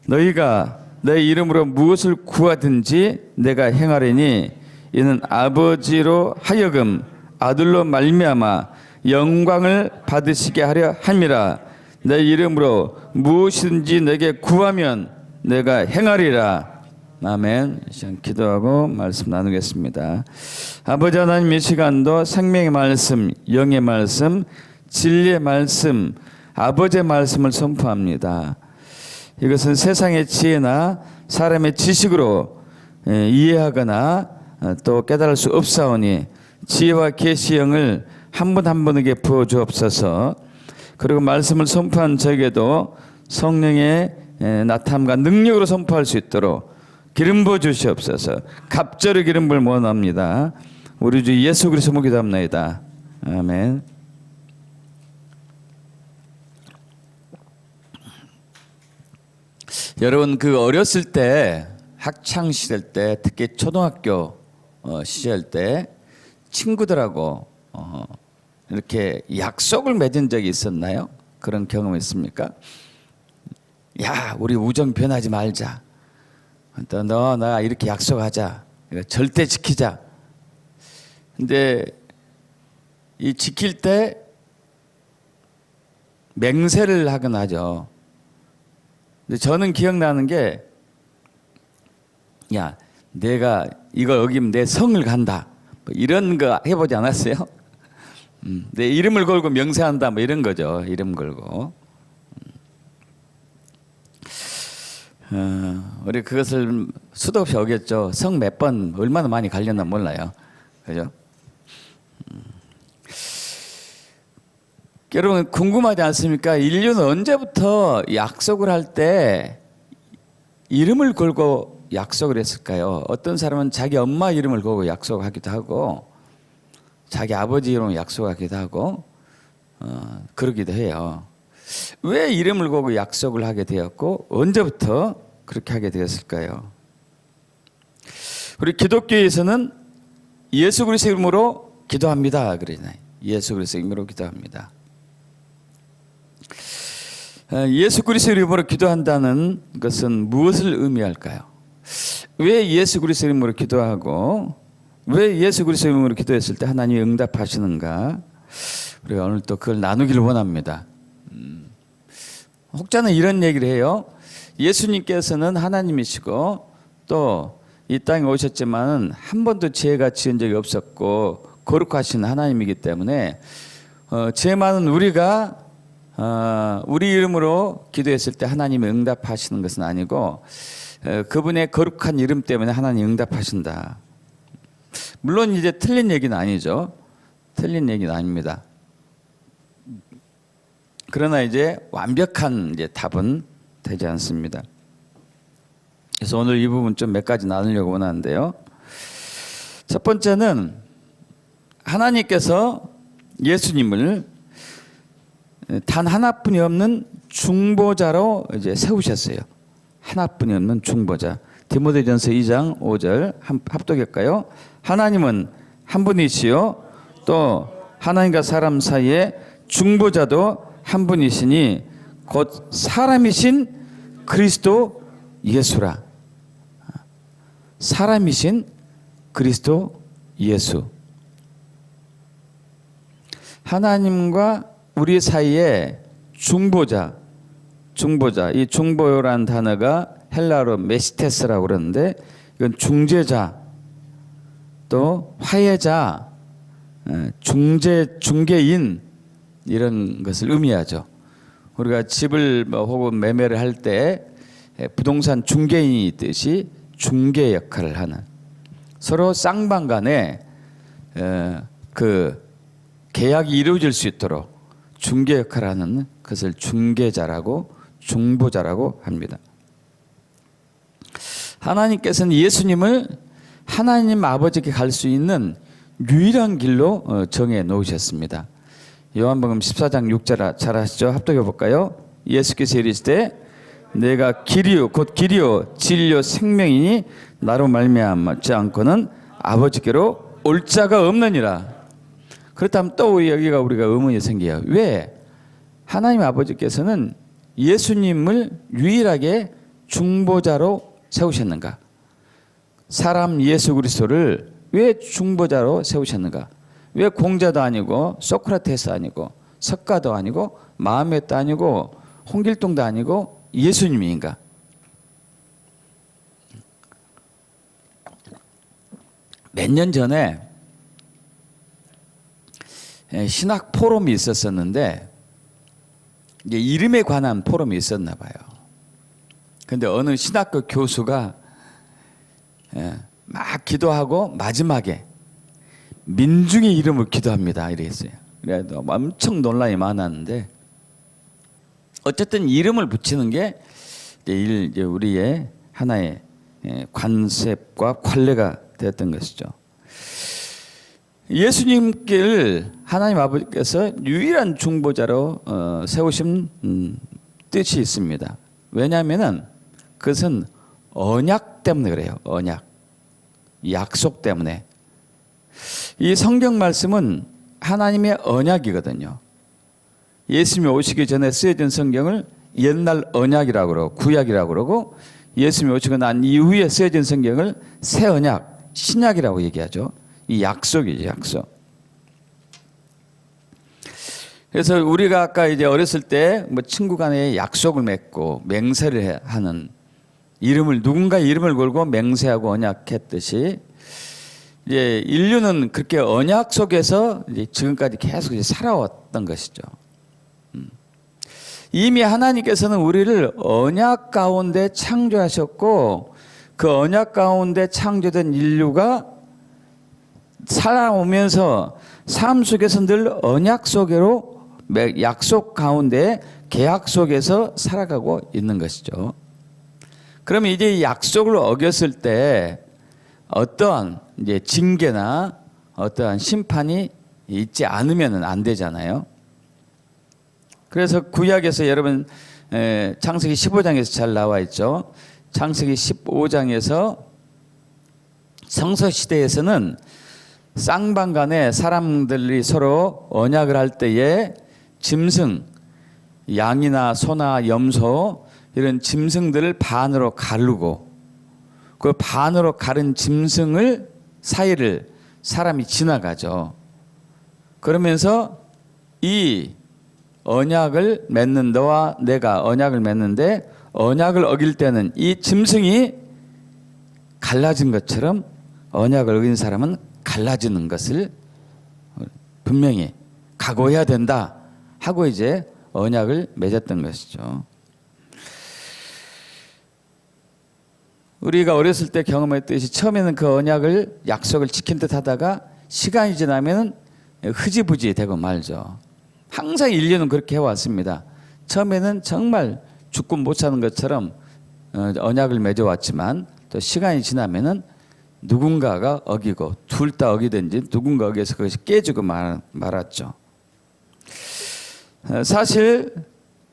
너희가 내 이름으로 무엇을 구하든지 내가 행하리니 이는 아버지로 하여금 아들로 말미암아 영광을 받으시게 하려 함이라. 내 이름으로 무엇이든지 내게 구하면 내가 행하리라. 아멘. 시간 기도하고 말씀 나누겠습니다. 아버지 하나님, 이 시간도 생명의 말씀, 영의 말씀, 진리의 말씀, 아버지의 말씀을 선포합니다. 이것은 세상의 지혜나 사람의 지식으로 이해하거나 또 깨달을 수 없사오니 지혜와 계시의 영을 한 분 한 분에게 부어 주옵소서. 그리고 말씀을 선포한 저에게도 성령의 나타남과 능력으로 선포할 수 있도록 기름 부어 주시옵소서. 갑절의 기름 부을 원합니다. 우리 주 예수 그리스도 기도합나이다. 아멘. 여러분, 그 어렸을 때, 학창 시절 때, 특히 초등학교 시절 때 친구들하고 이렇게 약속을 맺은 적이 있었나요? 그런 경험 있습니까? 야, 우리 우정 변하지 말자. 또 너 나 이렇게 약속하자. 절대 지키자. 근데 이 지킬 때 맹세를 하곤 하죠. 근데 저는 기억나는 게, 야, 내가 이걸 어기면 내 성을 간다. 뭐 이런 거 해보지 않았어요? 내 이름을 걸고 명세한다. 뭐 이런 거죠. 이름 걸고. 우리 그것을 수도 없이 어겼죠. 성 몇 번, 얼마나 많이 갈렸나 몰라요. 그죠? 여러분, 궁금하지 않습니까? 인류는 언제부터 약속을 할 때 이름을 걸고 약속을 했을까요? 어떤 사람은 자기 엄마 이름을 걸고 약속하기도 하고 자기 아버지 이름을 약속하기도 하고 그러기도 해요. 왜 이름을 걸고 약속을 하게 되었고 언제부터 그렇게 하게 되었을까요? 우리 기독교에서는 예수 그리스도 이름으로 기도합니다. 그러잖아요. 예수 그리스도 이름으로 기도합니다. 예수 그리스도 이름으로 기도한다는 것은 무엇을 의미할까요? 왜 예수 그리스도 이름으로 기도하고 왜 예수 그리스도 이름으로 기도했을 때 하나님이 응답하시는가? 우리가 오늘 또 그걸 나누기를 원합니다. 혹자는 이런 얘기를 해요. 예수님께서는 하나님이시고 또 이 땅에 오셨지만 한 번도 죄가 지은 적이 없었고 거룩하신 하나님이기 때문에 죄 많은 우리가 우리 이름으로 기도했을 때 하나님이 응답하시는 것은 아니고 그분의 거룩한 이름 때문에 하나님이 응답하신다. 물론 이제 틀린 얘기는 아니죠. 틀린 얘기는 아닙니다. 그러나 이제 완벽한 이제 답은 되지 않습니다. 그래서 오늘 이 부분 좀 몇 가지 나누려고 원하는데요. 첫 번째는 하나님께서 예수님을 단 하나뿐이 없는 중보자로 이제 세우셨어요. 하나뿐이 없는 중보자. 디모데전서 2장 5절 합독할까요? 하나님은 한 분이시요 또 하나님과 사람 사이에 중보자도 한 분이시니 곧 사람이신 그리스도 예수라. 사람이신 그리스도 예수. 하나님과 우리 사이에 중보자. 이 중보라는 단어가 헬라어로 메시테스라고 그러는데 이건 중재자, 또 화해자, 중개인 이런 것을 의미하죠. 우리가 집을 혹은 매매를 할 때 부동산 중개인이 있듯이 중개 역할을 하는, 서로 쌍방 간에 그 계약이 이루어질 수 있도록 중개 역할을 하는 것을 중개자라고 중보자라고 합니다. 하나님께서는 예수님을 하나님 아버지께 갈 수 있는 유일한 길로 정해 놓으셨습니다. 요한복음 14장 6절 잘 아시죠? 합독해 볼까요? 예수께서 이르시되 내가 길이요 곧 길이요 진리요 생명이니 나로 말미암지 않고는 아버지께로 올 자가 없느니라. 그렇다면 또 여기가 우리가 의문이 생겨요. 왜 하나님 아버지께서는 예수님을 유일하게 중보자로 세우셨는가? 사람 예수 그리스도를 왜 중보자로 세우셨는가? 왜 공자도 아니고 소크라테스 아니고 석가도 아니고 마호메도 아니고 홍길동도 아니고 예수님인가? 몇 년 전에 신학 포럼이 있었었는데 이게 이름에 관한 포럼이 있었나 봐요. 근데 어느 신학교 교수가 막 기도하고 마지막에 민중의 이름을 기도합니다 이랬어요. 그래도 엄청 논란이 많았는데 어쨌든 이름을 붙이는 게 이제 우리의 하나의 관습과 관례가 되었던 것이죠. 예수님께를 하나님 아버지께서 유일한 중보자로 세우신 뜻이 있습니다. 왜냐하면은 그것은 언약 때문에 그래요. 언약, 약속 때문에. 이 성경 말씀은 하나님의 언약이거든요. 예수님이 오시기 전에 쓰여진 성경을 옛날 언약이라고 그러고 구약이라고 그러고 예수님이 오시고 난 이후에 쓰여진 성경을 새 언약, 신약이라고 얘기하죠. 이 약속이죠, 약속. 그래서 우리가 아까 이제 어렸을 때 뭐 친구 간에 약속을 맺고 맹세를 하는 누군가 이름을 걸고 맹세하고 언약했듯이 이제 인류는 그렇게 언약 속에서 이제 지금까지 계속 이제 살아왔던 것이죠. 이미 하나님께서는 우리를 언약 가운데 창조하셨고 그 언약 가운데 창조된 인류가 살아오면서 삶 속에서 늘 언약 속으로 약속 가운데 계약 속에서 살아가고 있는 것이죠. 그러면 이제 약속을 어겼을 때 어떠한 이제 징계나 어떠한 심판이 있지 않으면 안 되잖아요. 그래서 구약에서 여러분 창세기 15장에서 잘 나와 있죠. 창세기 15장에서 성서 시대에서는 쌍방 간에 사람들이 서로 언약을 할 때에 짐승, 양이나 소나 염소 이런 짐승들을 반으로 가르고 그 반으로 가른 짐승을 사이를 사람이 지나가죠. 그러면서 이 언약을 맺는 너와 내가 언약을 맺는데 언약을 어길 때는 이 짐승이 갈라진 것처럼 언약을 어긴 사람은 갈라지는 것을 분명히 각오해야 된다 하고 이제 언약을 맺었던 것이죠. 우리가 어렸을 때 경험했듯이 처음에는 그 언약을 약속을 지킨 듯 하다가 시간이 지나면 흐지부지 되고 말죠. 항상 인류는 그렇게 해왔습니다. 처음에는 정말 죽고 못 사는 것처럼 언약을 맺어왔지만 또 시간이 지나면은 누군가가 어기고 둘 다 어기든지 누군가 어겨서 그것이 깨지고 말았죠. 사실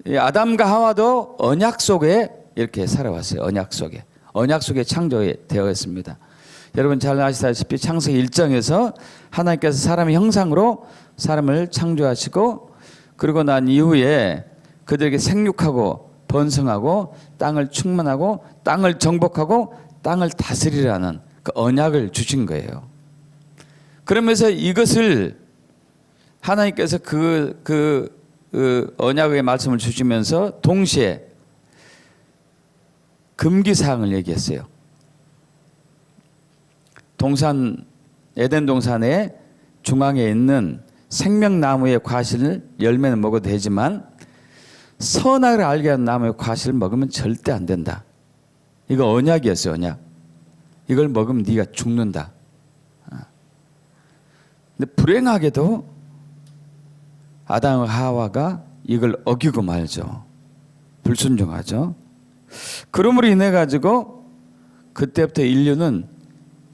아담과 하와도 언약 속에 이렇게 살아왔어요. 언약 속에 창조되어 있습니다. 여러분 잘 아시다시피 창세기 1장에서 하나님께서 사람의 형상으로 사람을 창조하시고 그리고 난 이후에 그들에게 생육하고 번성하고 땅을 충만하고 땅을 정복하고 땅을 다스리라는 그 언약을 주신 거예요. 그러면서 이것을 하나님께서 그 언약의 말씀을 주시면서 동시에 금기사항을 얘기했어요. 에덴 동산의 중앙에 있는 생명나무의 과실을 열매는 먹어도 되지만 선악을 알게 하는 나무의 과실을 먹으면 절대 안 된다. 이거 언약이었어요. 언약. 이걸 먹으면 네가 죽는다. 근데 불행하게도 아담과 하와가 이걸 어기고 말죠. 불순종하죠. 그러므로 인해 가지고 그때부터 인류는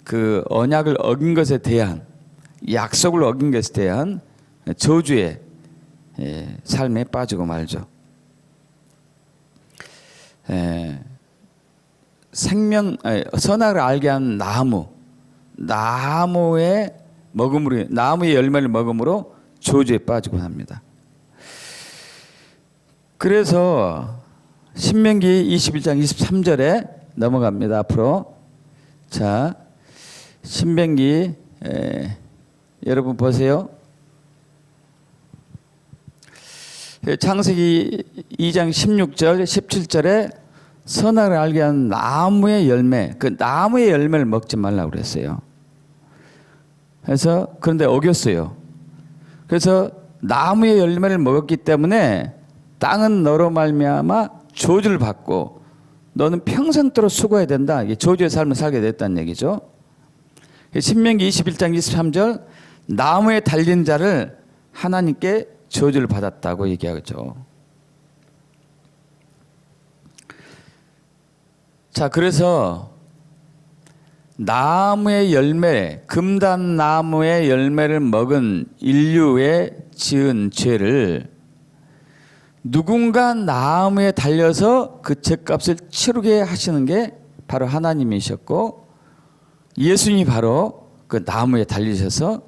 그 언약을 어긴 것에 대한 약속을 어긴 것에 대한 저주의 삶에 빠지고 말죠. 선악을 알게 한 나무의 열매를 먹음으로 저주에 빠지고 합니다. 그래서 신명기 21장 23절에 넘어갑니다. 앞으로. 자, 신명기 여러분 보세요. 창세기 2장 16절 17절에 선악을 알게 하는 나무의 열매, 그 나무의 열매를 먹지 말라고 그랬어요. 그래서 그런데 어겼어요. 그래서 나무의 열매를 먹었기 때문에 땅은 너로 말미암아 저주를 받고 너는 평생도록 수고해야 된다. 이게 저주의 삶을 살게 됐다는 얘기죠. 신명기 21장 23절 나무에 달린 자를 하나님께 저주를 받았다고 얘기하죠. 자, 그래서 나무의 열매, 금단 나무의 열매를 먹은 인류의 지은 죄를 누군가 나무에 달려서 그 죄값을 치르게 하시는 게 바로 하나님이셨고, 예수님이 바로 그 나무에 달리셔서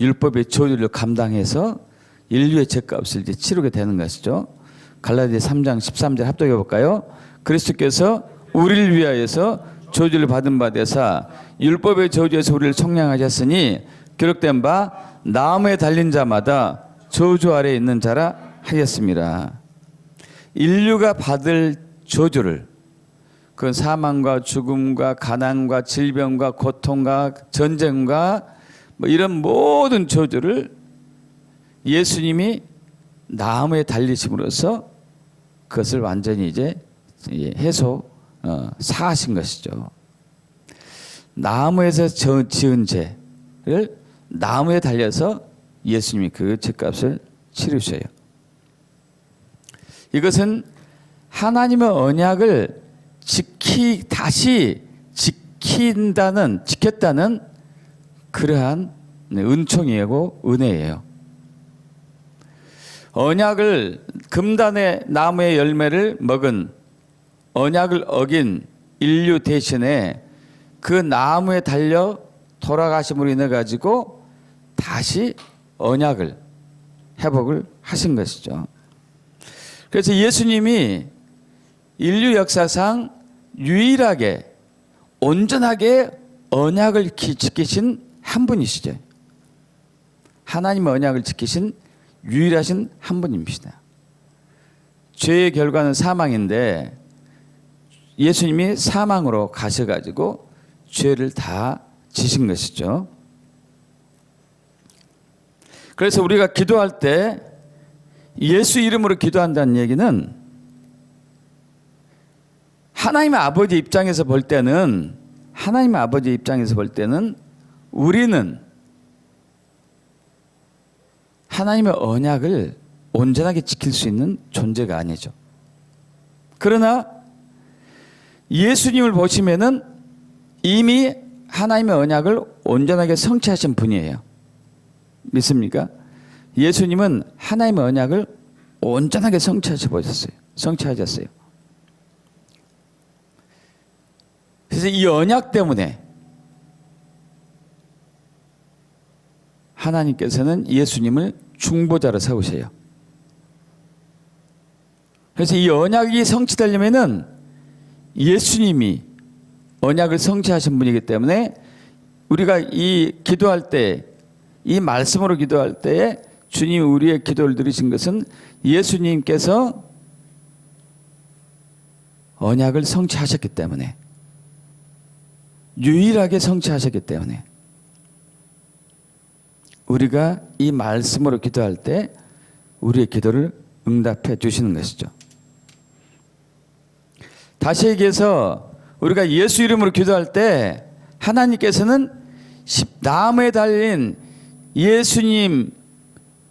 율법의 저주를 감당해서 인류의 죄값을 이제 치르게 되는 것이죠. 갈라디아 3장 13절 합독해 볼까요? 그리스도께서 우리를 위하여서 저주를 받은 바 되사 율법의 저주에서 우리를 청량하셨으니 기록된 바 나무에 달린 자마다 저주 아래에 있는 자라 하였습니다. 인류가 받을 저주를, 그건 사망과 죽음과 가난과 질병과 고통과 전쟁과 뭐 이런 모든 저주를 예수님이 나무에 달리심으로써 그것을 완전히 이제 사하신 것이죠. 나무에서 지은 죄를 나무에 달려서 예수님이 그 죄값을 치르셔요. 이것은 하나님의 언약을 다시 지켰다는 그러한 은총이고 은혜예요. 언약을, 금단의 나무의 열매를 먹은, 언약을 어긴 인류 대신에 그 나무에 달려 돌아가심으로 인해 가지고 다시 언약을 회복을 하신 것이죠. 그래서 예수님이 인류 역사상 유일하게 온전하게 언약을 지키신 한 분이시죠. 하나님의 언약을 지키신 유일하신 한 분입니다. 죄의 결과는 사망인데 예수님이 사망으로 가셔가지고 죄를 다 지신 것이죠. 그래서 우리가 기도할 때 예수 이름으로 기도한다는 얘기는 하나님의 아버지 입장에서 볼 때는 우리는 하나님의 언약을 온전하게 지킬 수 있는 존재가 아니죠. 그러나 예수님을 보시면은 이미 하나님의 언약을 온전하게 성취하신 분이에요. 믿습니까? 예수님은 하나님의 언약을 온전하게 성취하셨어요. 그래서 이 언약 때문에 하나님께서는 예수님을 중보자로 세우셔요. 그래서 이 언약이 성취되려면은 예수님이 언약을 성취하신 분이기 때문에 우리가 이 기도할 때, 이 말씀으로 기도할 때에 주님이 우리의 기도를 들으신 것은 예수님께서 언약을 성취하셨기 때문에, 유일하게 성취하셨기 때문에 우리가 이 말씀으로 기도할 때 우리의 기도를 응답해 주시는 것이죠. 다시 얘기해서 우리가 예수 이름으로 기도할 때 하나님께서는 나무에 달린 예수님,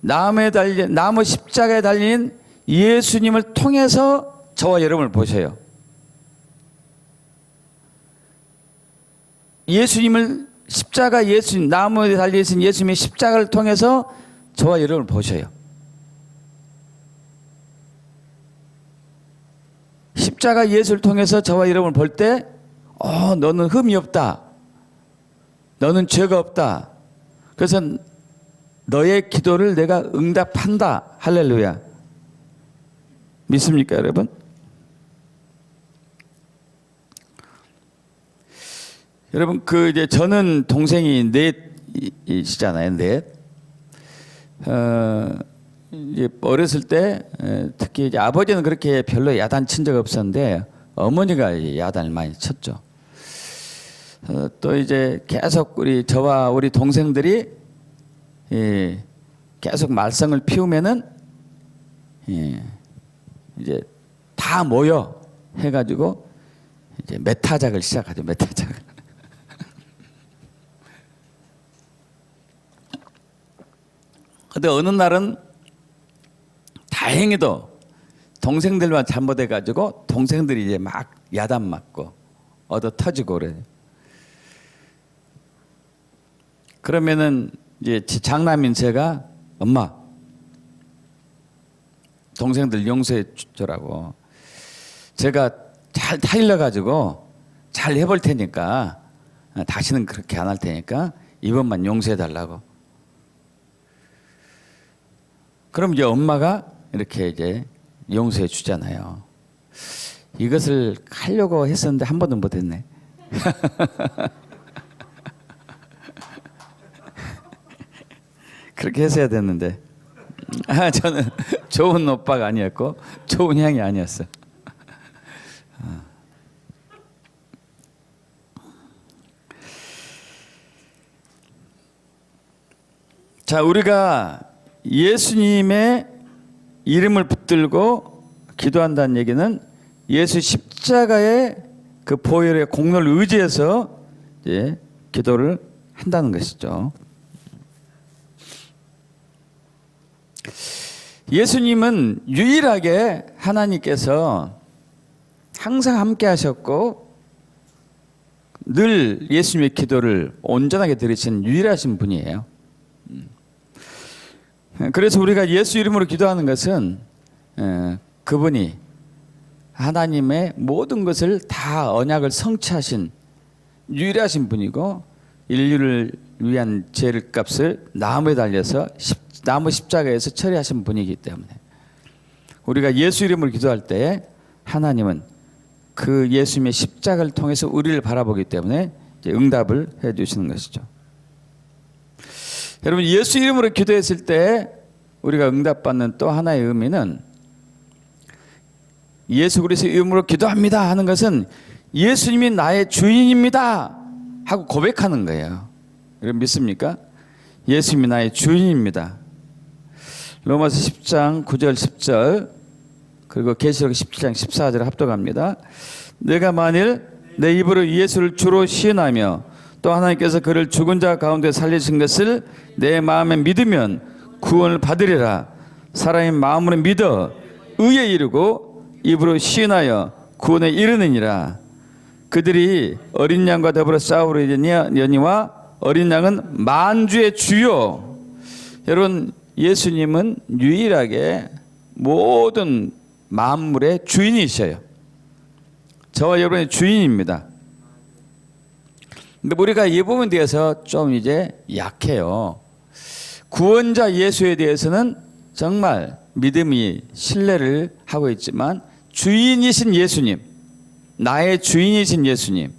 나무 십자가에 달린 예수님을 통해서 저와 여러분을 보셔요. 나무에 달리신 예수님의 십자가를 통해서 저와 여러분을 보셔요. 십자가 예수를 통해서 저와 여러분을 볼 때, 너는 흠이 없다. 너는 죄가 없다. 그래서 너의 기도를 내가 응답한다. 할렐루야. 믿습니까, 여러분? 여러분 그 이제 저는 동생이 넷이시잖아요. 넷. 이제 어렸을 때 특히 이제 아버지는 그렇게 별로 야단 친 적 없었는데 어머니가 야단을 많이 쳤죠. 또 이제 계속 저와 우리 동생들이 계속 말썽을 피우면은 이제 다 모여 해가지고 이제 메타작을 시작하죠. 메타작. 근데 어느 날은 다행히도 동생들만 잘못해가지고 동생들이 이제 막 야단 맞고 얻어 터지고 그래요. 그러면은 이제 장남인 제가 엄마 동생들 용서해 주라고 제가 잘 타일러 가지고 잘 해볼 테니까 다시는 그렇게 안 할 테니까 이번만 용서해 달라고. 그럼 이제 엄마가 이렇게 이제 용서해 주잖아요. 이것을 하려고 했었는데 한 번도 못 했네. 그렇게 했어야 됐는데 저는 좋은 오빠가 아니었고 좋은 형이 아니었어. 자, 우리가 예수님의 이름을 붙들고 기도한다는 얘기는 예수 십자가의 그 보혈의 공로를 의지해서 이제 기도를 한다는 것이죠. 예수님은 유일하게 하나님께서 항상 함께 하셨고 늘 예수님의 기도를 온전하게 들으신 유일하신 분이에요. 그래서 우리가 예수 이름으로 기도하는 것은 그분이 하나님의 모든 것을 다 언약을 성취하신 유일하신 분이고 인류를 위한 죄값을 나무에 달려서 나무 십자가에서 처리하신 분이기 때문에 우리가 예수 이름으로 기도할 때 하나님은 그 예수님의 십자가를 통해서 우리를 바라보기 때문에 이제 응답을 해주시는 것이죠. 여러분 예수 이름으로 기도했을 때 우리가 응답받는 또 하나의 의미는 예수 그리스도 이름으로 기도합니다 하는 것은 예수님이 나의 주인입니다 하고 고백하는 거예요. 여러분 믿습니까? 예수님이 나의 주인입니다. 로마서 10장 9절 10절 그리고 계시록 17장 14절 합독합니다. 내가 만일 내 입으로 예수를 주로 시인하며 또 하나님께서 그를 죽은 자 가운데 살리신 것을 내 마음에 믿으면 구원을 받으리라. 사람이 마음으로 믿어 의에 이르고 입으로 시인하여 구원에 이르느니라. 그들이 어린 양과 더불어 싸우려니와 어린 양은 만주의 주요. 여러분 예수님은 유일하게 모든 만물의 주인이셔요. 저와 여러분의 주인입니다. 근데 우리가 이 부분에 대해서 좀 이제 약해요. 구원자 예수에 대해서는 정말 믿음이 신뢰를 하고 있지만 주인이신 예수님, 나의 주인이신 예수님에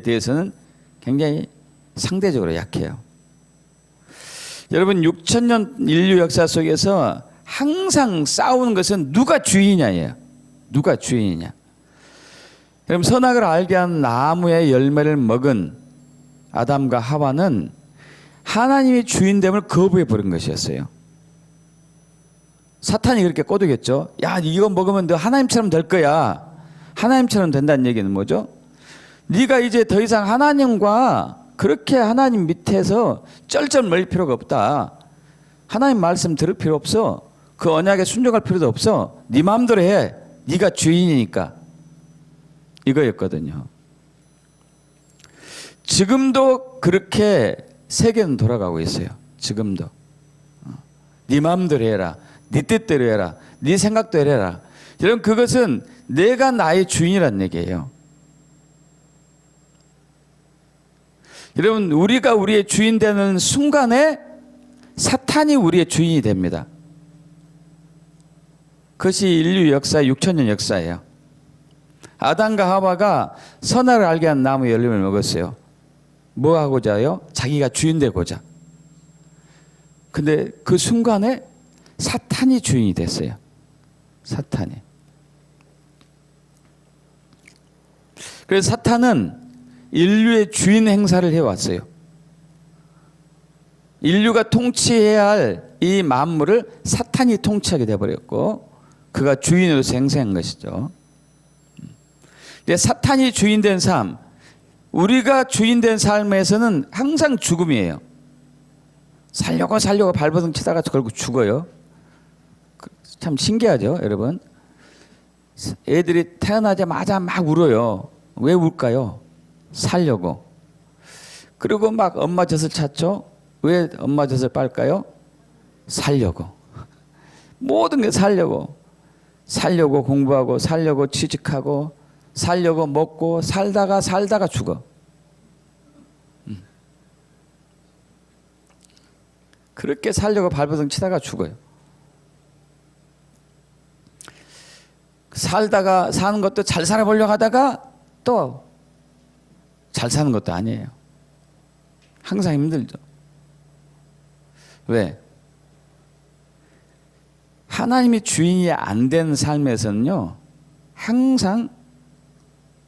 대해서는 굉장히 상대적으로 약해요. 여러분 6,000년 인류 역사 속에서 항상 싸우는 것은 누가 주인이냐예요. 누가 주인이냐. 그럼 선악을 알게 한 나무의 열매를 먹은 아담과 하와는 하나님의 주인됨을 거부해 버린 것이었어요. 사탄이 그렇게 꼬드겼죠. 야, 이거 먹으면 너 하나님처럼 될 거야. 하나님처럼 된다는 얘기는 뭐죠? 네가 이제 더 이상 하나님과 그렇게 하나님 밑에서 쩔쩔 멀 필요가 없다. 하나님 말씀 들을 필요 없어. 그 언약에 순종할 필요도 없어. 네 마음대로 해. 네가 주인이니까. 이거였거든요. 지금도 그렇게 세계는 돌아가고 있어요. 지금도. 네 마음대로 해라. 네 뜻대로 해라. 네 생각대로 해라. 여러분 그것은 내가 나의 주인이란 얘기예요. 여러분 우리가 우리의 주인 되는 순간에 사탄이 우리의 주인이 됩니다. 그것이 인류 역사 6,000년 역사예요. 아담과 하와가 선악을 알게 한 나무 열매를 먹었어요. 뭐 하고자요? 자기가 주인 되고자. 근데 그 순간에 사탄이 주인이 됐어요. 사탄이. 그래서 사탄은 인류의 주인 행사를 해왔어요. 인류가 통치해야 할 이 만물을 사탄이 통치하게 되어버렸고 그가 주인으로서 행세한 것이죠. 이제 사탄이 주인된 삶, 우리가 주인된 삶에서는 항상 죽음이에요. 살려고 발버둥 치다가 결국 죽어요. 참 신기하죠, 여러분. 애들이 태어나자마자 막 울어요. 왜 울까요? 살려고. 그리고 막 엄마 젖을 찾죠. 왜 엄마 젖을 빨까요? 살려고. 모든 게 살려고. 살려고 공부하고, 살려고 취직하고, 살려고 먹고, 살다가 죽어. 그렇게 살려고 발버둥 치다가 죽어요. 살다가 사는 것도 잘 살아보려고 하다가 또 잘 사는 것도 아니에요. 항상 힘들죠. 왜? 하나님이 주인이 안 된 삶에서는요, 항상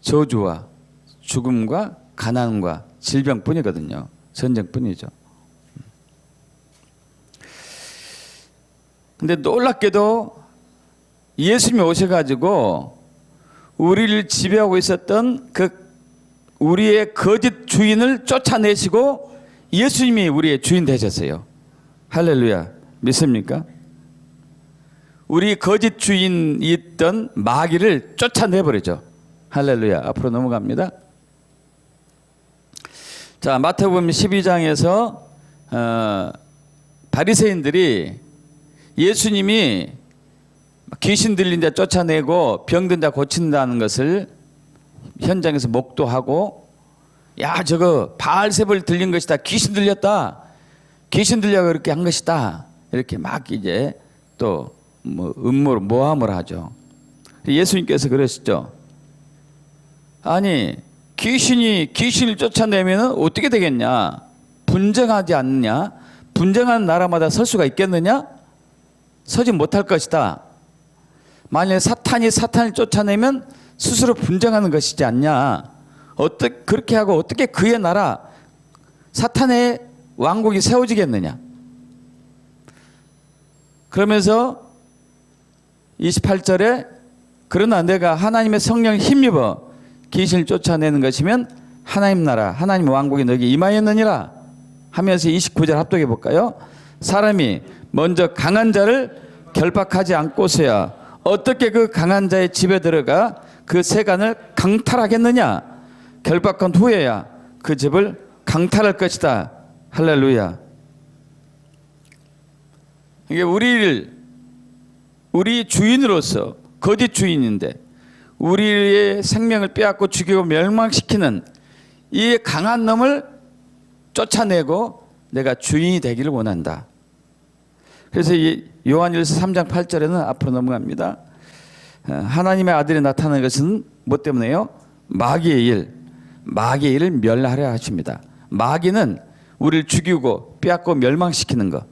저주와 죽음과 가난과 질병뿐이거든요. 전쟁뿐이죠. 근데 놀랍게도 예수님이 오셔가지고 우리를 지배하고 있었던 그 우리의 거짓 주인을 쫓아내시고 예수님이 우리의 주인 되셨어요. 할렐루야. 믿습니까? 우리 거짓 주인이 있던 마귀를 쫓아내버리죠. 할렐루야. 앞으로 넘어갑니다. 자, 마태복음 12장에서 바리새인들이 예수님이 귀신 들린 자 쫓아내고 병든 자 고친다는 것을 현장에서 목도하고, 야, 저거 바알세불 들린 것이다. 귀신 들렸다. 귀신 들려고 그렇게 한 것이다. 이렇게 막 이제 또 뭐 음모로 모함을 하죠. 예수님께서 그러시죠. 아니, 귀신을 쫓아내면 어떻게 되겠냐? 분쟁하지 않느냐? 분쟁하는 나라마다 설 수가 있겠느냐? 서지 못할 것이다. 만약에 사탄을 쫓아내면 스스로 분쟁하는 것이지 않냐? 그렇게 하고 어떻게 그의 나라, 사탄의 왕국이 세워지겠느냐? 그러면서 28절에 그러나 내가 하나님의 성령을 힘입어 귀신을 쫓아내는 것이면 하나님 나라, 하나님 왕국이 너에게 임하였느니라 하면서 29절 합독해 볼까요? 사람이 먼저 강한 자를 결박하지 않고서야 어떻게 그 강한 자의 집에 들어가 그 세간을 강탈하겠느냐? 결박한 후에야 그 집을 강탈할 것이다. 할렐루야. 이게 우리 주인으로서 거짓 주인인데 우리의 생명을 빼앗고 죽이고 멸망시키는 이 강한 놈을 쫓아내고 내가 주인이 되기를 원한다. 그래서 이 요한일서 3장 8절에는 앞으로 넘어갑니다. 하나님의 아들이 나타난 것은 뭐 때문에요? 마귀의 일을 멸하려 하십니다. 마귀는 우리를 죽이고 빼앗고 멸망시키는 것,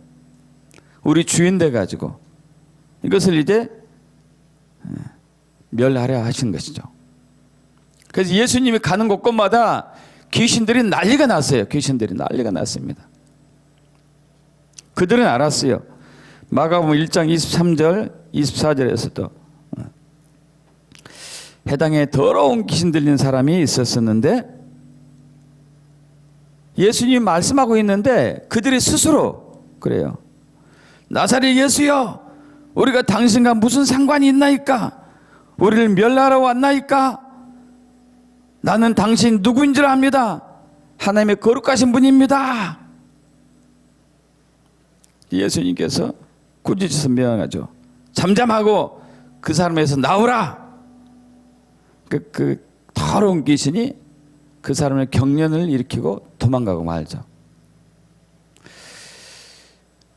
우리 주인 돼가지고 이것을 이제 멸하려 하신 것이죠. 그래서 예수님이 가는 곳곳마다 귀신들이 난리가 났어요. 귀신들이 난리가 났습니다. 그들은 알았어요. 마가복음 1장 23절 24절에서도 해당에 더러운 귀신 들린 사람이 있었었는데 예수님이 말씀하고 있는데 그들이 스스로 그래요. 나사렛 예수여, 우리가 당신과 무슨 상관이 있나이까? 우리를 멸하러 왔나이까? 나는 당신 누구인 줄 압니다. 하나님의 거룩하신 분입니다. 예수님께서 꾸짖어서 명하죠. 잠잠하고 그 사람에서 나오라. 그 더러운 귀신이 그 사람의 경련을 일으키고 도망가고 말죠.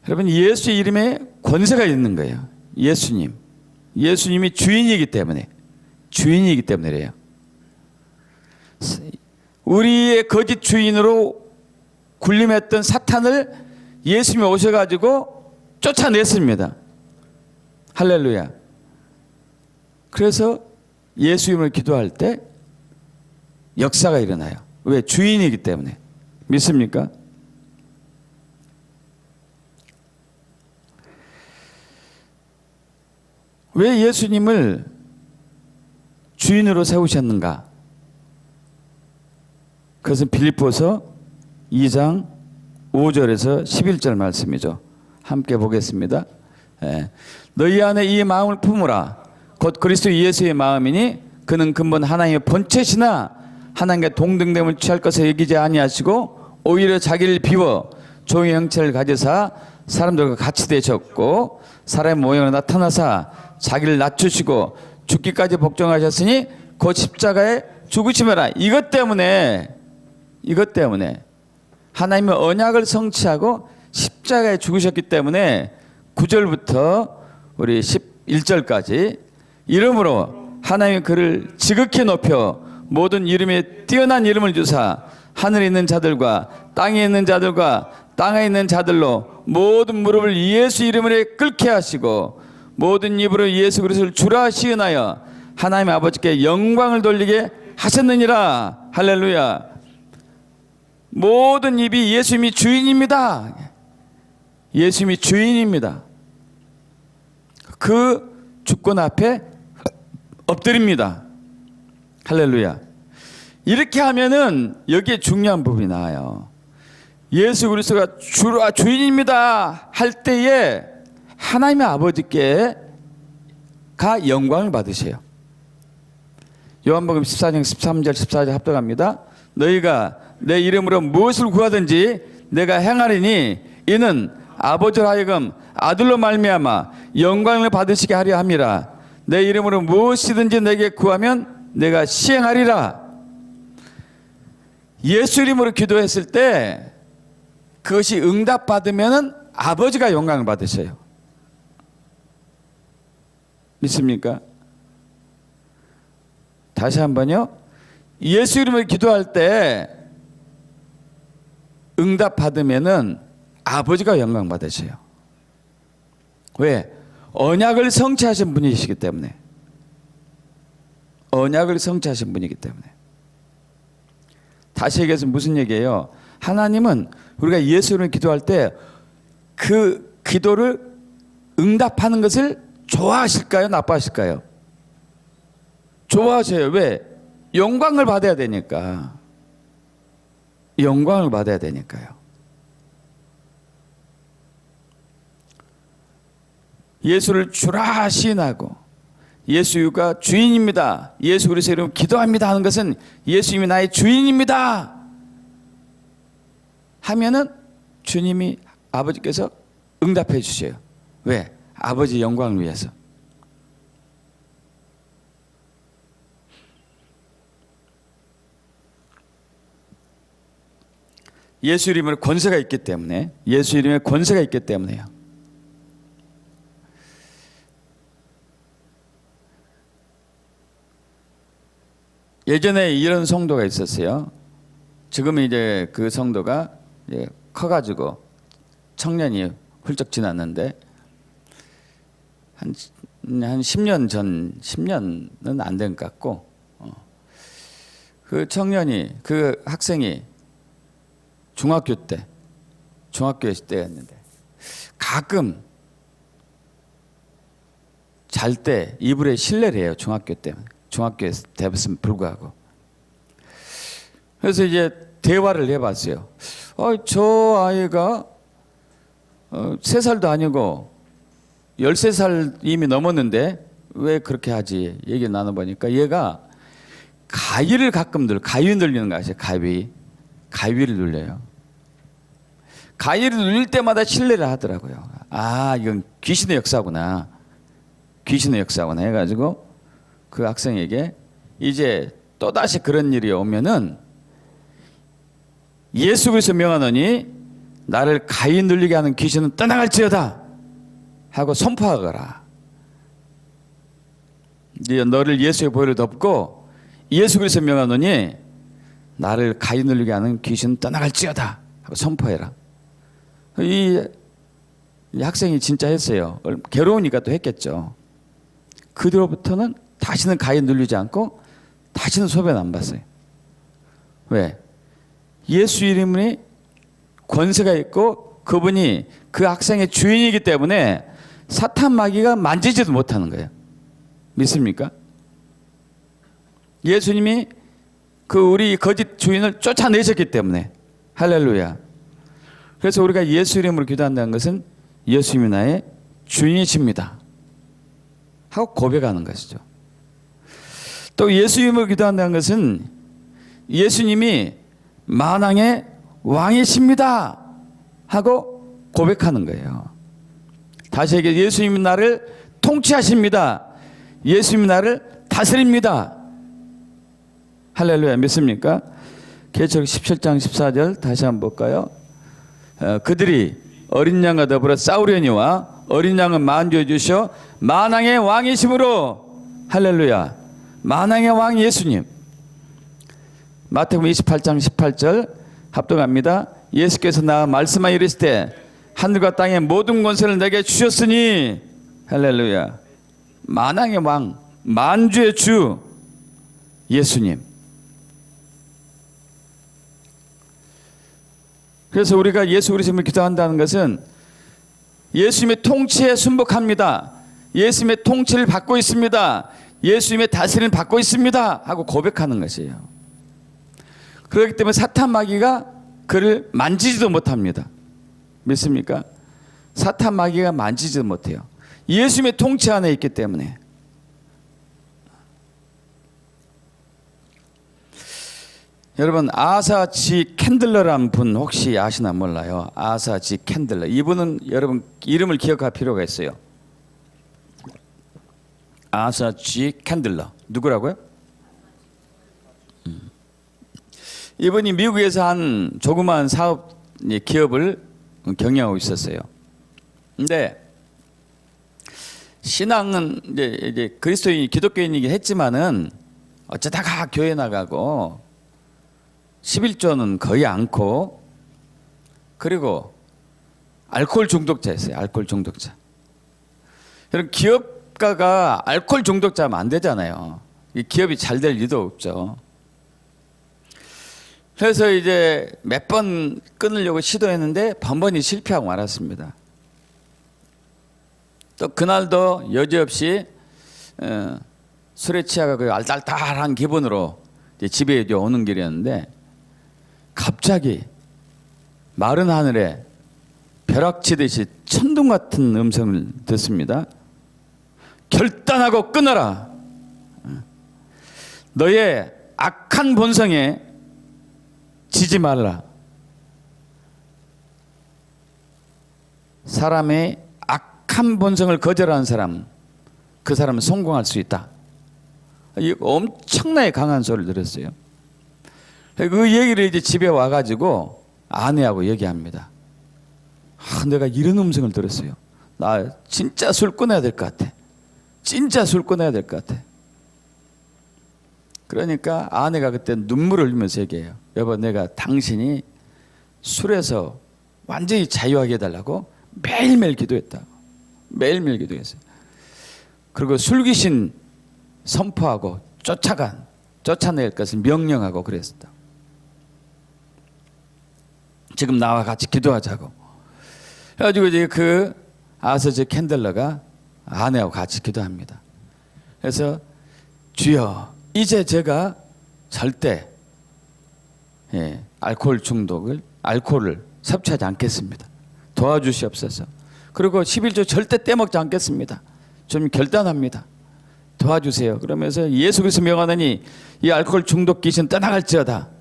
여러분, 예수의 이름에 권세가 있는 거예요. 예수님이 주인이기 때문에 그래요. 우리의 거짓 주인으로 군림했던 사탄을 예수님이 오셔가지고 쫓아냈습니다. 할렐루야. 그래서 예수 이름으로 기도할 때 역사가 일어나요. 왜? 주인이기 때문에. 믿습니까? 왜 예수님을 주인으로 세우셨는가? 그것은 빌립보서 2장 5절에서 11절 말씀이죠. 함께 보겠습니다. 너희 안에 이 마음을 품으라. 곧 그리스도 예수의 마음이니 그는 근본 하나님의 본체시나 하나님과 동등됨을 취할 것을 여기지 아니하시고 오히려 자기를 비워 종의 형체를 가지사 사람들과 같이 되셨고 사람의 모양으로 나타나사 자기를 낮추시고 죽기까지 복종하셨으니 곧 십자가에 죽으심이라. 이것 때문에 하나님의 언약을 성취하고 십자가에 죽으셨기 때문에 9절부터 우리 11절까지 이름으로 하나님이 그를 지극히 높여 모든 이름에 뛰어난 이름을 주사 하늘에 있는 자들과 땅에 있는 자들과 땅에 있는 자들로 모든 무릎을 예수 이름으로 꿇게 하시고 모든 입으로 예수 그리스도를 주라 시은하여 하나님 아버지께 영광을 돌리게 하셨느니라. 할렐루야. 모든 입이 예수님이 주인입니다. 예수님이 주인입니다. 그 주권 앞에 엎드립니다. 할렐루야. 이렇게 하면은 여기에 중요한 부분이 나와요. 예수 그리스도가 주라 주인입니다 할 때에 하나님의 아버지께 가 영광을 받으세요. 요한복음 14장 13절 14절 합독합니다. 너희가 내 이름으로 무엇을 구하든지 내가 행하리니 이는 아버지로 하여금 아들로 말미암아 영광을 받으시게 하려 함이라. 내 이름으로 무엇이든지 내게 구하면 내가 시행하리라. 예수 이름으로 기도했을 때 그것이 응답받으면 아버지가 영광을 받으셔요. 믿습니까? 다시 한번요. 예수 이름으로 기도할 때 응답받으면 아버지가 영광 받으셔요. 왜? 언약을 성취하신 분이시기 때문에. 언약을 성취하신 분이기 때문에. 다시 얘기해서 무슨 얘기예요? 하나님은 우리가 예수 이름으로 기도할 때 그 기도를 응답하는 것을 좋아하실까요? 나빠하실까요? 좋아하셔요. 왜? 영광을 받아야 되니까. 영광을 받아야 되니까요. 예수를 주라 시인하고 예수가 주인입니다. 예수 그리스도 이름으로 기도합니다 하는 것은 예수님이 나의 주인입니다 하면은 주님이 아버지께서 응답해 주셔요. 왜? 아버지 영광을 위해서. 예수 이름에 권세가 있기 때문에. 예수 이름에 권세가 있기 때문에요. 예전에 이런 성도가 있었어요. 지금 이제 그 성도가 이제 커가지고 청년이 훌쩍 지났는데 한 10년 전, 10년은 안 된 것 같고, 그 청년이, 그 학생이 중학교 때였는데 가끔 잘 때 이불에 실내를 해요. 중학교 때였으면 불구하고. 그래서 이제 대화를 해봤어요. 저 아이가 3살도 아니고 13살 이미 넘었는데 왜 그렇게 하지? 얘기 나눠보니까 얘가 가위를 가끔 가위 눌리는 거 아세요? 가위를 눌려요. 가위를 눌릴 때마다 신뢰를 하더라고요. 아, 이건 귀신의 역사구나. 귀신의 역사구나 해가지고 그 학생에게 이제 또다시 그런 일이 오면은 예수 그리스도 명하노니 나를 가위 눌리게 하는 귀신은 떠나갈지어다 하고 선포하거라. 이제 너를 예수의 보혈로 덮고 예수 그리스도 명하노니 나를 가위 눌리게 하는 귀신 떠나갈지어다 하고 선포해라. 이 학생이 진짜 했어요. 괴로우니까 또 했겠죠. 그 뒤로부터는 다시는 가위 눌리지 않고 다시는 소변 안 봤어요. 왜? 예수 이름이 권세가 있고 그분이 그 학생의 주인이기 때문에 사탄 마귀가 만지지도 못하는 거예요. 믿습니까? 예수님이 그 우리 거짓 주인을 쫓아내셨기 때문에. 할렐루야. 그래서 우리가 예수 이름으로 기도한다는 것은 예수님이 나의 주인이십니다 하고 고백하는 것이죠. 또 예수 이름으로 기도한다는 것은 예수님이 만왕의 왕이십니다 하고 고백하는 거예요. 다시 얘기해, 예수님이 나를 통치하십니다. 예수님이 나를 다스립니다. 할렐루야. 믿습니까? 계시록 17장 14절 다시 한번 볼까요? 그들이 어린 양과 더불어 싸우려니와 어린 양은 만주해 주셔 만왕의 왕이심으로. 할렐루야. 만왕의 왕 예수님. 마태복음 28장 18절 합독합니다. 예수께서 나와 말씀하여 이르시되 하늘과 땅의 모든 권세를 내게 주셨으니. 할렐루야. 만왕의 왕, 만주의 주 예수님. 그래서 우리가 예수 그리스도를 기도한다는 것은 예수님의 통치에 순복합니다. 예수님의 통치를 받고 있습니다. 예수님의 다스림을 받고 있습니다 하고 고백하는 것이에요. 그렇기 때문에 사탄 마귀가 그를 만지지도 못합니다. 믿습니까? 사탄 마귀가 만지지도 못해요. 예수님의 통치 안에 있기 때문에. 여러분, 아사 G 캔들러라는 분 혹시 아시나 몰라요. 아사 G 캔들러. 이분은 여러분 이름을 기억할 필요가 있어요. 아사 G 캔들러. 누구라고요? 이분이 미국에서 한 조그마한 사업 기업을 경영하고 있었어요. 근데 신앙은 이제 그리스도인 기독교인이긴 했지만은 어쩌다가 교회 나가고 11조는 거의 않고, 그리고 알코올 중독자였어요. 알코올 중독자. 여러분, 기업가가 알코올 중독자면 안 되잖아요. 이 기업이 잘 될 리도 없죠. 그래서 이제 몇 번 끊으려고 시도했는데 번번이 실패하고 말았습니다. 또 그날도 여지없이 술에 취하고 알딸딸한 기분으로 이제 집에 이제 오는 길이었는데 갑자기 마른 하늘에 벼락치듯이 천둥 같은 음성을 듣습니다. 결단하고 끊어라. 너의 악한 본성에 지지 말라. 사람의 악한 본성을 거절하는 사람, 그 사람은 성공할 수 있다. 엄청나게 강한 소리를 들었어요. 그 얘기를 이제 집에 와가지고 아내하고 얘기합니다. 내가 이런 음성을 들었어요. 나 진짜 술 끊어야 될 것 같아. 진짜 술 끊어야 될 것 같아. 그러니까 아내가 그때 눈물을 흘리면서 얘기해요. 여보, 내가 당신이 술에서 완전히 자유하게 해달라고 매일매일 기도했다. 매일매일 기도했어요. 그리고 술귀신 선포하고 쫓아낼 것을 명령하고 그랬다. 지금 나와 같이 기도하자고. 그래가지고 이제 그 아서즈 캔들러가 아내하고 같이 기도합니다. 그래서 주여, 이제 제가 절대 알코올을 섭취하지 않겠습니다. 도와주시옵소서. 그리고 11조 절대 떼먹지 않겠습니다. 좀 결단합니다. 도와주세요. 그러면서 예수 그리스도 명하노니 이 알코올 중독 귀신 떠나갈지어다.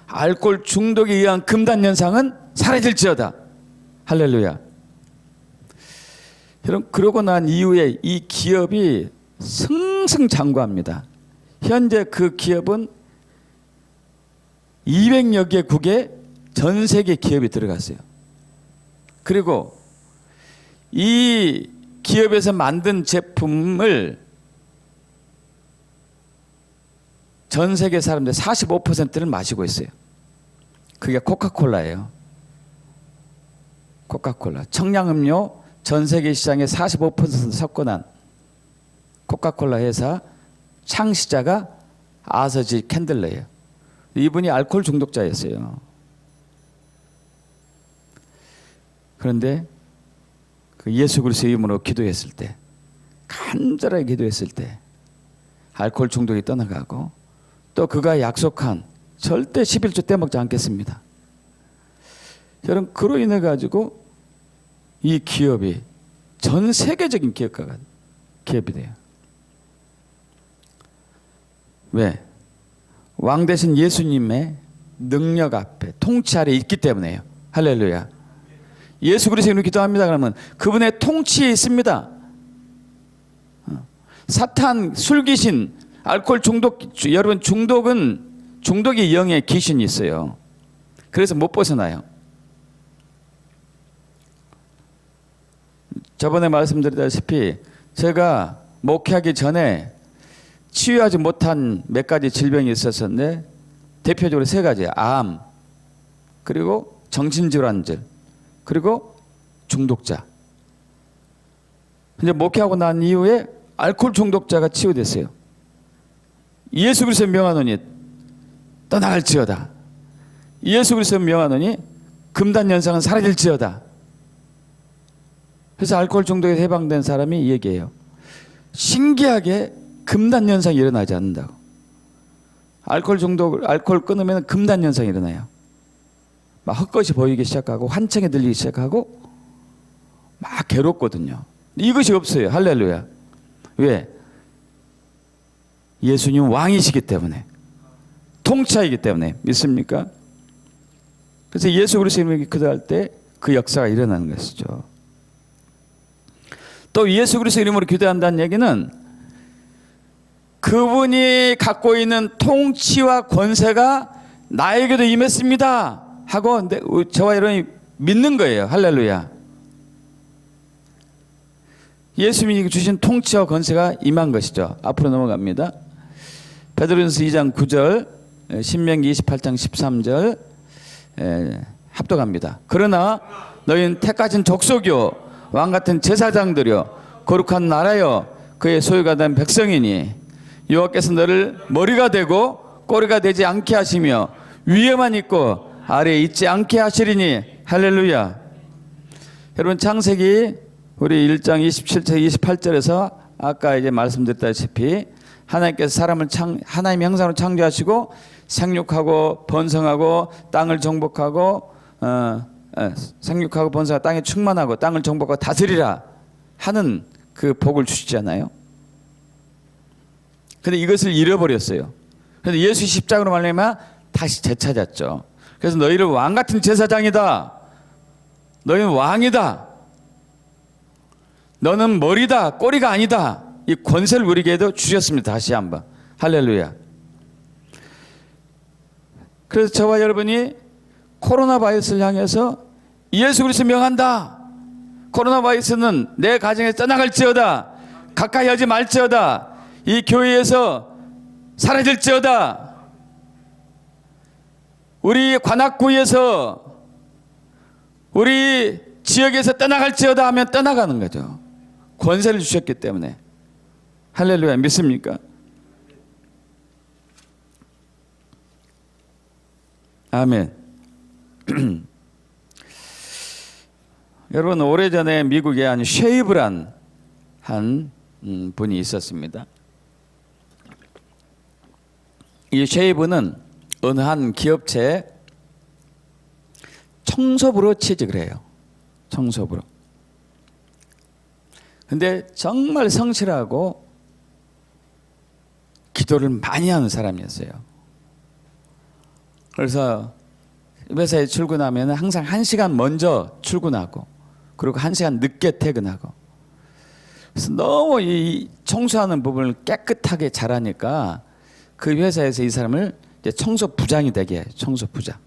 알코올 중독에 의한 금단 현상은 사라질지어다. 할렐루야. 여러분, 그러고 난 이후에 이 기업이 승승장구합니다. 현재 그 기업은 200여 개국에 전 세계 기업이 들어갔어요. 그리고 이 기업에서 만든 제품을 전 세계 사람들 45%를 마시고 있어요. 그게 코카콜라예요. 코카콜라. 청량음료 전 세계 시장의 45% 석권한 코카콜라 회사 창시자가 아서지 캔들러예요. 이분이 알코올 중독자였어요. 그런데 그 예수 그리스도의 이름으로 기도했을 때, 간절하게 기도했을 때 알코올 중독이 떠나가고, 또 그가 약속한 절대 11조 떼먹지 않겠습니다. 여러분, 그로 인해 가지고 이 기업이 전 세계적인 기업이 돼요. 왜? 왕 대신 예수님의 능력 앞에, 통치 아래 있기 때문에요. 할렐루야. 예수 그리스도로 기도합니다 그러면 그분의 통치에 있습니다. 사탄, 술귀신, 알코올 중독, 여러분, 중독이 영의 귀신이 있어요. 그래서 못 벗어나요. 저번에 말씀드렸다시피 제가 목회하기 전에 치유하지 못한 몇 가지 질병이 있었는데, 대표적으로 세 가지예요. 암, 그리고 정신질환들, 그리고 중독자. 이제 목회하고 난 이후에 알코올 중독자가 치유됐어요. 예수 그리스도의 명하노니 떠나갈지어다. 예수 그리스도의 명하노니 금단 연상은 사라질지어다. 그래서 알코올 중독에서 해방된 사람이 얘기해요. 신기하게 금단 현상이 일어나지 않는다고. 알코올 끊으면 금단 현상이 일어나요. 막 헛것이 보이기 시작하고 환청이 들리기 시작하고 막 괴롭거든요. 이것이 없어요. 할렐루야. 왜? 예수님 왕이시기 때문에, 통치이기 때문에. 믿습니까? 그래서 예수 그리스도를 기도할 때 그 역사가 일어나는 것이죠. 또 예수 그리스도 이름으로 기도한다는 얘기는 그분이 갖고 있는 통치와 권세가 나에게도 임했습니다 하고 저와 여러분이 믿는 거예요. 할렐루야. 예수님이 주신 통치와 권세가 임한 것이죠. 앞으로 넘어갑니다. 베드로전서 2장 9절, 신명기 28장 13절 합독합니다. 그러나 너희는 택하신 족속이요 왕같은 제사장들이요 거룩한 나라요 그의 소유가 된 백성이니 여호와께서 너를 머리가 되고 꼬리가 되지 않게 하시며 위에만 있고 아래에 있지 않게 하시리니. 할렐루야. 여러분, 창세기 우리 1장 27절 28절에서 아까 이제 말씀드렸다시피 하나님께서 사람을 하나님의 형상으로 창조하시고 생육하고 번성하고 땅을 정복하고 생육하고 번성하고 땅에 충만하고 땅을 정복하고 다스리라 하는 그 복을 주시잖아요. 근데 이것을 잃어버렸어요. 그래서 예수 십자가로 말미암아 다시 되찾았죠. 그래서 너희를 왕같은 제사장이다. 너희는 왕이다. 너는 머리다, 꼬리가 아니다. 이 권세를 우리에게도 주셨습니다. 다시 한번. 할렐루야. 그래서 저와 여러분이 코로나 바이러스를 향해서 예수 그리스도 명한다. 코로나 바이러스는 내 가정에서 떠나갈지어다. 가까이 하지 말지어다. 이 교회에서 사라질지어다. 우리 관악구에서 우리 지역에서 떠나갈지어다 하면 떠나가는 거죠. 권세를 주셨기 때문에. 할렐루야. 믿습니까? 아멘. 여러분, 오래전에 미국에 한 쉐이브란 한 분이 있었습니다. 이 쉐이브는 어느 한 기업체에 청소부로 취직을 해요. 청소부로. 근데 정말 성실하고 기도를 많이 하는 사람이었어요. 그래서 회사에 출근하면 항상 1시간 먼저 출근하고 그리고 1시간 늦게 퇴근하고. 그래서 너무 이 청소하는 부분을 깨끗하게 잘하니까 그 회사에서 이 사람을 이제 청소부장이 되게 해요. 청소부장.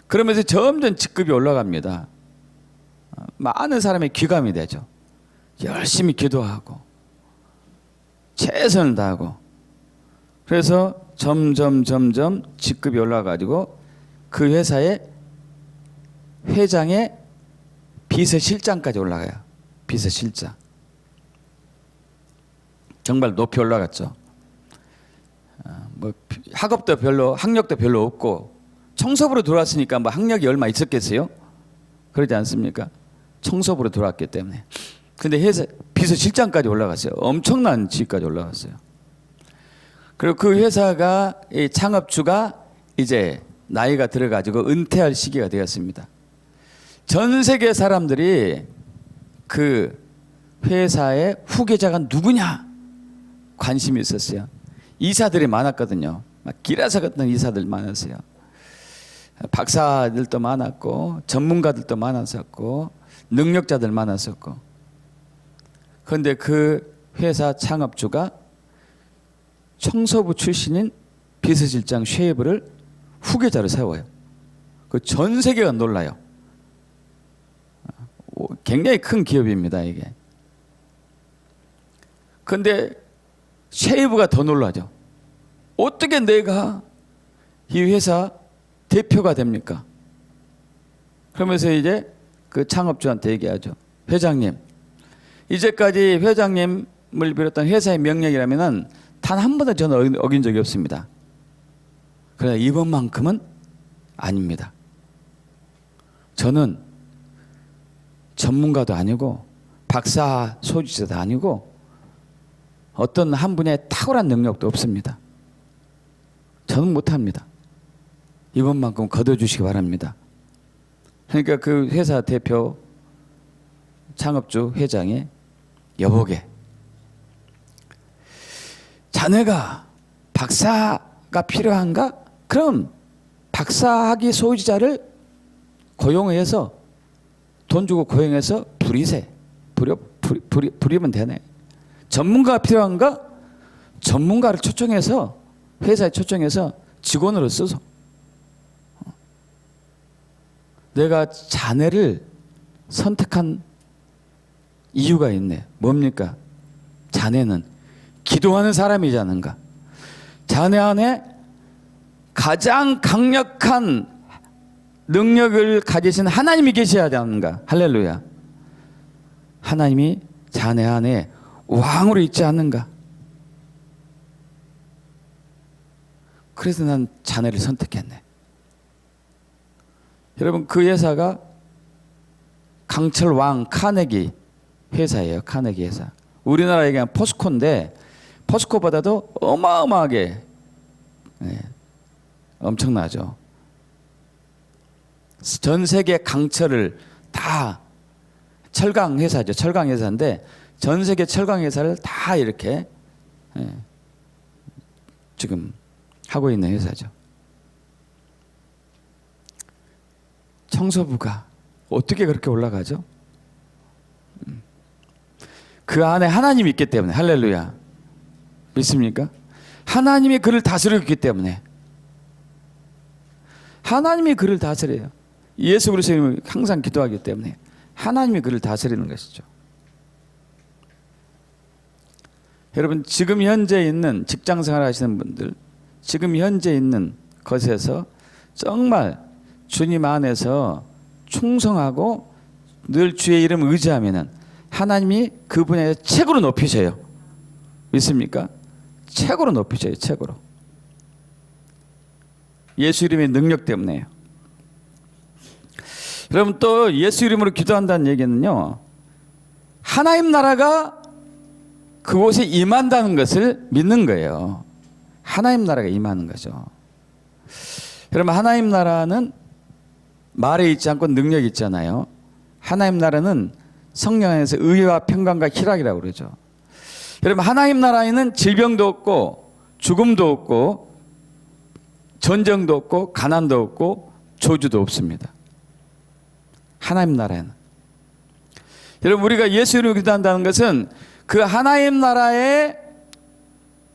그러면서 점점 직급이 올라갑니다. 많은 사람의 귀감이 되죠. 열심히 기도하고 최선을 다하고 그래서 점점 직급이 올라가지고 그 회사의 회장의 비서실장까지 올라가요. 비서실장. 정말 높이 올라갔죠. 뭐 학업도 별로, 학력도 별로 없고 청소부로 들어왔으니까 뭐 학력이 얼마 있었겠어요? 그러지 않습니까? 청소부로 들어왔기 때문에. 근데 회사 비서실장까지 올라갔어요. 엄청난 지위까지 올라갔어요. 그리고 그 회사가 이 창업주가 이제 나이가 들어가지고 은퇴할 시기가 되었습니다. 전 세계 사람들이 그 회사의 후계자가 누구냐 관심이 있었어요. 이사들이 많았거든요. 막 기라사 같은 이사들 많았어요. 박사들도 많았고 전문가들도 많았었고 능력자들 많았었고. 그런데 그 회사 창업주가 청소부 출신인 비서실장 쉐이브를 후계자로 세워요. 그 전 세계가 놀라요. 굉장히 큰 기업입니다, 이게. 그런데 쉐이브가 더 놀라죠. 어떻게 내가 이 회사 대표가 됩니까? 그러면서 이제 그 창업주한테 얘기하죠. 회장님, 이제까지 회장님을 비롯한 회사의 명령이라면은 단 한 번도 저는 어긴 적이 없습니다. 그러나 이번만큼은 아닙니다. 저는 전문가도 아니고 박사 소지자도 아니고 어떤 한 분의 탁월한 능력도 없습니다. 저는 못합니다. 이번만큼 거둬주시기 바랍니다. 그러니까 그 회사 대표 창업주 회장이 여보게, 자네가 박사가 필요한가? 그럼 박사학위 소유자를 고용해서 돈 주고 고용해서 부리면 되네. 전문가가 필요한가? 전문가를 초청해서 회사에 초청해서 직원으로 써서. 내가 자네를 선택한 이유가 있네. 뭡니까? 자네는 기도하는 사람이지 않은가? 자네 안에 가장 강력한 능력을 가지신 하나님이 계셔야 하지 않는가? 할렐루야. 하나님이 자네 안에 왕으로 있지 않는가? 그래서 난 자네를 선택했네. 여러분, 그 회사가 강철 왕 카네기 회사예요. 카네기 회사. 우리나라에 그냥 포스코인데 포스코보다도 어마어마하게 엄청나죠. 전 세계 강철을 다 철강 회사죠. 철강 회사인데 전 세계 철강 회사를 다 이렇게 지금 하고 있는 회사죠. 청소부가 어떻게 그렇게 올라가죠? 그 안에 하나님이 있기 때문에. 할렐루야. 믿습니까? 하나님이 그를 다스리고 있기 때문에. 하나님이 그를 다스려요. 예수 그리스도님을 항상 기도하기 때문에 하나님이 그를 다스리는 것이죠. 여러분, 지금 현재 있는 직장생활 하시는 분들, 지금 현재 있는 것에서 정말 주님 안에서 충성하고 늘 주의 이름을 의지하면은 하나님이 그분의 최고로 높이셔요. 믿습니까? 최고로 높이셔요. 최고로. 예수 이름의 능력 때문에요. 여러분, 또 예수 이름으로 기도한다는 얘기는요, 하나님 나라가 그곳에 임한다는 것을 믿는 거예요. 하나님 나라가 임하는 거죠. 여러분, 하나님 나라는 말에 있지 않고 능력이 있잖아요. 하나님 나라는 성령 안에서 의와 평강과 희락이라고 그러죠. 여러분, 하나님 나라에는 질병도 없고 죽음도 없고 전쟁도 없고 가난도 없고 저주도 없습니다. 하나님 나라에는. 여러분, 우리가 예수 이름으로 기도한다는 것은 그 하나님 나라에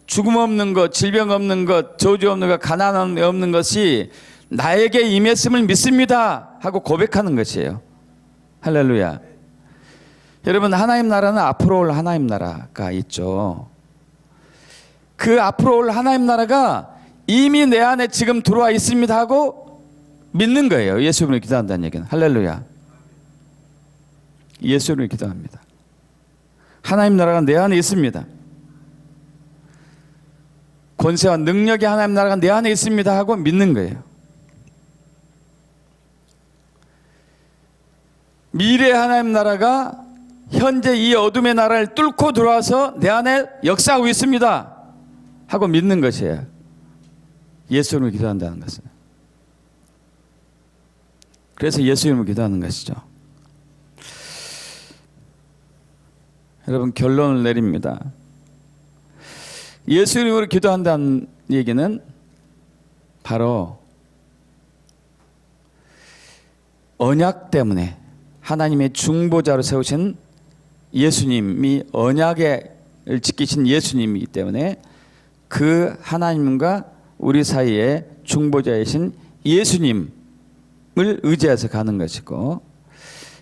죽음 없는 것, 질병 없는 것, 저주 없는 것, 가난 없는 것이 나에게 임했음을 믿습니다 하고 고백하는 것이에요. 할렐루야. 여러분, 하나님 나라는 앞으로 올 하나님 나라가 있죠. 그 앞으로 올 하나님 나라가 이미 내 안에 지금 들어와 있습니다 하고 믿는 거예요. 예수 이름으로 기도한다는 얘기는. 할렐루야. 예수 이름으로 기도합니다. 하나님 나라가 내 안에 있습니다. 권세와 능력이 하나님 나라가 내 안에 있습니다 하고 믿는 거예요. 미래 하나님 나라가 현재 이 어둠의 나라를 뚫고 들어와서 내 안에 역사하고 있습니다 하고 믿는 것이에요. 예수 이름으로 기도한다는 것은. 그래서 예수 이름으로 기도하는 것이죠. 여러분, 결론을 내립니다. 예수 이름으로 기도한다는 얘기는 바로 언약 때문에 하나님의 중보자로 세우신 예수님이, 언약을 지키신 예수님이기 때문에 그 하나님과 우리 사이에 중보자이신 예수님을 의지해서 가는 것이고,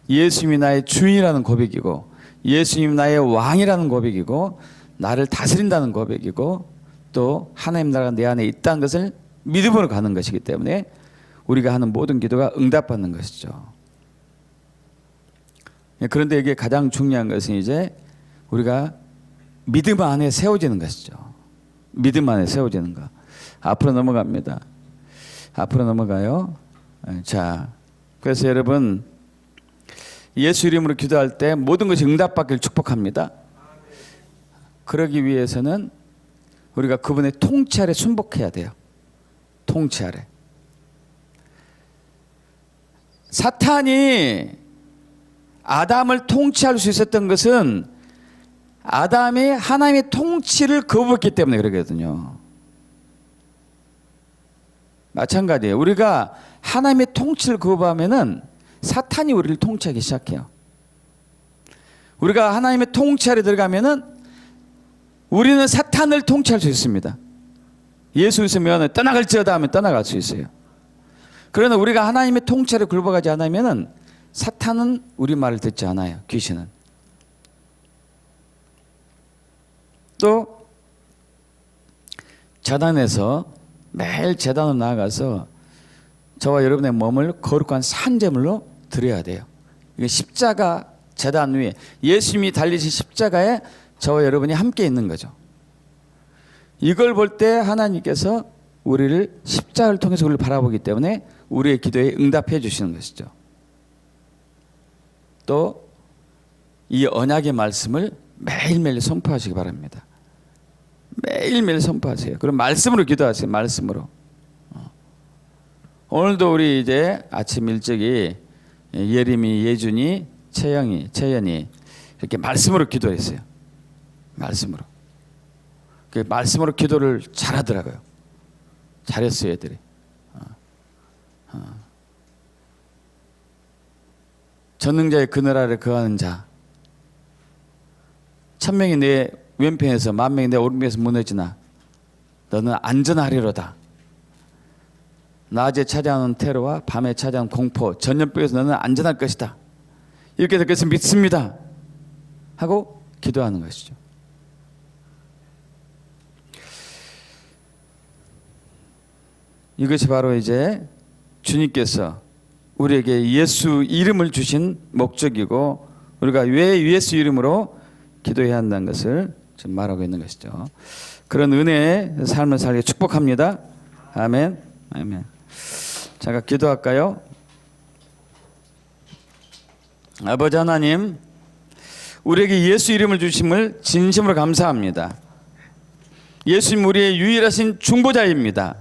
예수님이 나의 주인이라는 고백이고, 예수님이 나의 왕이라는 고백이고, 나를 다스린다는 고백이고, 또 하나님 나라가 내 안에 있다는 것을 믿음으로 가는 것이기 때문에 우리가 하는 모든 기도가 응답받는 것이죠. 그런데 이게 가장 중요한 것은 이제 우리가 믿음 안에 세워지는 것이죠. 믿음 안에 세워지는 것. 앞으로 넘어갑니다. 앞으로 넘어가요. 자, 그래서 여러분, 예수 이름으로 기도할 때 모든 것이 응답받기를 축복합니다. 그러기 위해서는 우리가 그분의 통치 아래 순복해야 돼요. 통치 아래. 사탄이 아담을 통치할 수 있었던 것은 아담이 하나님의 통치를 거부했기 때문에 그러거든요. 마찬가지예요. 우리가 하나님의 통치를 거부하면은 사탄이 우리를 통치하기 시작해요. 우리가 하나님의 통치 아래 들어가면은 우리는 사탄을 통치할 수 있습니다. 예수 있으면 떠나갈지어다 하면 떠나갈 수 있어요. 그러나 우리가 하나님의 통치 아래 굴복하지 않으면은 사탄은 우리 말을 듣지 않아요. 귀신은. 또 제단에서 매일 제단으로 나아가서 저와 여러분의 몸을 거룩한 산제물로 드려야 돼요. 이게 십자가 제단 위에 예수님이 달리신 십자가에 저와 여러분이 함께 있는 거죠. 이걸 볼 때 하나님께서 우리를 십자가를 통해서 우리를 바라보기 때문에 우리의 기도에 응답해 주시는 것이죠. 또 이 언약의 말씀을 매일매일 선포하시기 바랍니다. 매일매일 선포하세요. 그럼 말씀으로 기도하세요. 말씀으로. 오늘도 우리 이제 아침 일찍이 예림이, 예준이, 채연이 이렇게 말씀으로 기도했어요. 말씀으로. 그 말씀으로 기도를 잘하더라고요. 잘했어요, 애들이. 전능자의 그늘 아래 거하는 자. 1000명이 내 왼편에서 10,000명이 내 오른편에서 무너지나 너는 안전하리로다. 낮에 찾아오는 테러와 밤에 찾아오는 공포, 전염병에서 너는 안전할 것이다. 이렇게 될 것을 믿습니다 하고 기도하는 것이죠. 이것이 바로 이제 주님께서 우리에게 예수 이름을 주신 목적이고, 우리가 왜 예수 이름으로 기도해야 한다는 것을 지금 말하고 있는 것이죠. 그런 은혜의 삶을 살게 축복합니다. 아멘. 아멘. 잠깐 기도할까요? 아버지 하나님, 우리에게 예수 이름을 주심을 진심으로 감사합니다. 예수님 우리의 유일하신 중보자입니다.